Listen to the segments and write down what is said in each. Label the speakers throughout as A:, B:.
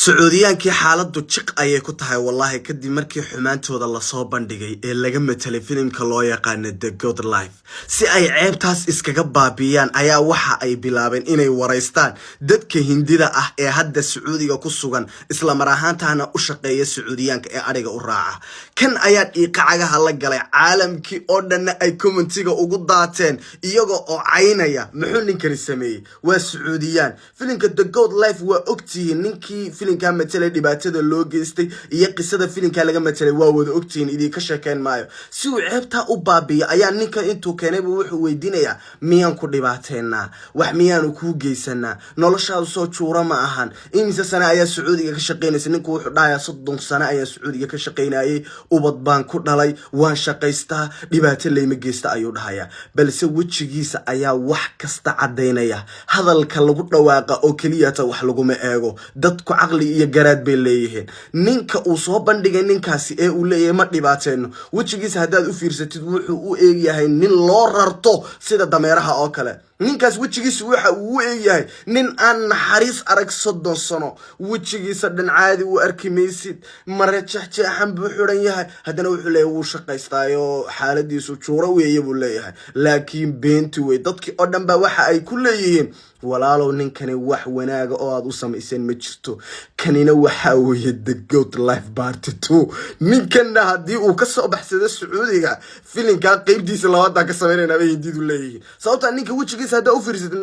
A: Sacuudiyaankii xaaladdu jiq ayay ku tahay wallahi kadib markii xumaantooda la soo bandhigay ee laga metelay filimka loo yaqaan The Good Life si ay ceebtaas iskaga baabiyaan ayaa waxa ay bilaabeen inay wareystaan dadka Hindida ah ee hadda Sacuudiga ku sugan isla mar ahaantaana u shaqeeya Sacuudiyaanka ee ariga u raaca kan ayaa dhiiqacagaha la galay caalamkii oo dhan ay commentiga ugu daateen iyaga oo caynaya muxuu ninkani sameeyay waa Sacuudiyaan filimka The Good Life waa ogtihiin ninkii filimka metelay dhibaatada loo geystay iyo qisada filimka laga metelay waa wada ogtiin idin ka sheekeen maayo si uu ceebta u baabiyo ayaa ninka intuu keenay wuxuu weydiinayaa miyaan ku dhibaateena wax miyaan ku geysanaa noloshaadu soo juura ma ahan imisa sana ayaa Sacuudiga ka shaqeynaysa ninku wuxuu dhaaya 30 sana ayaa Sacuudiga ka shaqeynayay ubad baan ku dhalay waan shaqaystaa dhibaato leeyma geysta ayuu dhahaya balse wajigiisa ayaa wax kasta cadeynaya hadalka lagu dhawaaqa oo kaliya ta wax lagu ma eego dadku aqli iyo garaad bay leeyihiin ninka uu soo bandhigay ninkaasi ee uu leeyahay ma dhibaateeno wajigiisa hadaad u fiirsatid wuxuu u eeyahay nin loo rarto sida dameeraha oo kale ninkaas wajigiisa waxa uu eeyahay nin aan naxariis arag 30 sano wajigiisa dhan caadi u arkimaysid mare jeexjeexan buu xiran yahay hadana wuxuu leeyahay uu shaqaystaayo xaaladiisu juura weeye buu leeyahay laakiin beenti way dadkii oo dhan ba waxa ay ku leeyihiin walaalow ninkani wax wanaaga oo aad u sameeyeen ma jirto kanina waxa weeye The Good Life Part 2 ninkana hadii uu ka soo baxsado Sacuudiga filimka qaybtiisa labaad ka sameeyna ay Hindidu leeyihiin sababta ninka wajigiisa hada u fiirsad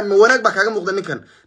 A: ma wanaag ba kaaga muuqda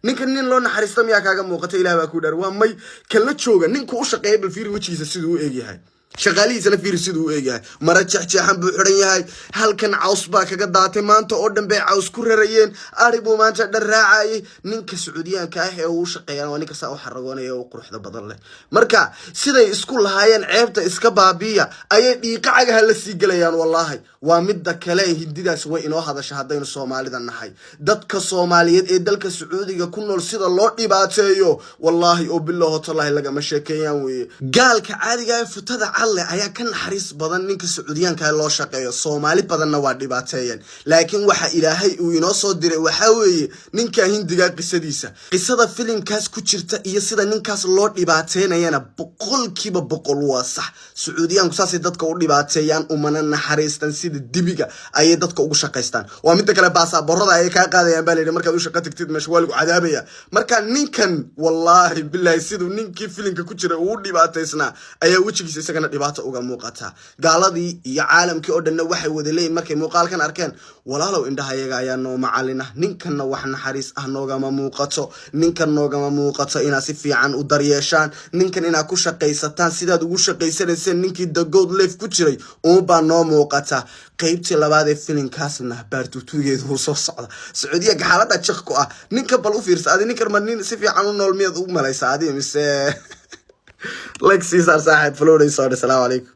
A: ninkan nin loo naxariisto miyaa kaaga muuqata Ilaahay baa ku dhar waa may kala jooga ninku u shaqeeyay bal fiir wajigiisa sidoo u eegyahay shaqaalihiisa la fiir sidoo u eegyahay mara jeexjeexan buu xiran yahay halkan caws baa kaga daatay maanta oo dhan bay caws ku rarayeen arigu maanta dharaacay ninka Sacuudiyaanka ah ee uu shaqeeyay waa ninka saa u xaragoonaya oo quruxda badan leh marka siday isku lahaayeen ceebta iska baabiya ayay dhiiqacagaha la sii galayaan wallahi waa midda kale Hindidaas way inoo hadasha hadaynu Soomaalida nahay dadka Soomaaliyeed ee dalka Sacuudiga ku nool sida loo dhibaateeyo wallahi oo billahi tallahi laga ma sheekeeyaan way gaalka caadiga ah futada alle ayaa kan naxariis badan ninka Sacuudiyaanka loo shaqeeyo Soomaali badanna waa dhibaateeyeen laakiin waxa Ilaahay uu inoo soo diray waxa weeye ninka Hindiga qisada filimkaas ku jirta iyo sida ninkaas loo dhibaateynayana boqolkiiba boqol waa sax Sacuudiyaanku saasay dadka u dhibaateeyaan umana naxariistan sida dibiga ay dadka ugu shaqeystaan waa mid kale baasaboorada ay ka qaadayaan baa leeyahay markaad u shaqo tagtid meesha waa lagu cadaabaya marka ninkan wallahi billahi sidoo ninkii filimka ku jira uu dhibaateysna ayaa wajigiisa isagana dhibaato uga muuqata gaaladii iyo caalamkii oo dhan waxay wada leeyeen markay muuqaalkan arkeen walaalow indhahayaga ayaa noo macalina ninkanna wax naxariis ah noogama muuqato ina si fiican u daryeeshaan ninkan ina ku shaqaysataan sidaad ugu shaqaysanaysan ninkii The Good Life ku jiray oo baa noo muuqata qaybtii labaad ee filimkaasna baartuugeedu uu soo socda Sacuudiga xaaladda jiq ku ah ninka bal u fiirsa adi ninkan nin si fiican u nool miyad u malaysaa adi mise like Caesar saaxib Florida soo salaam alaykum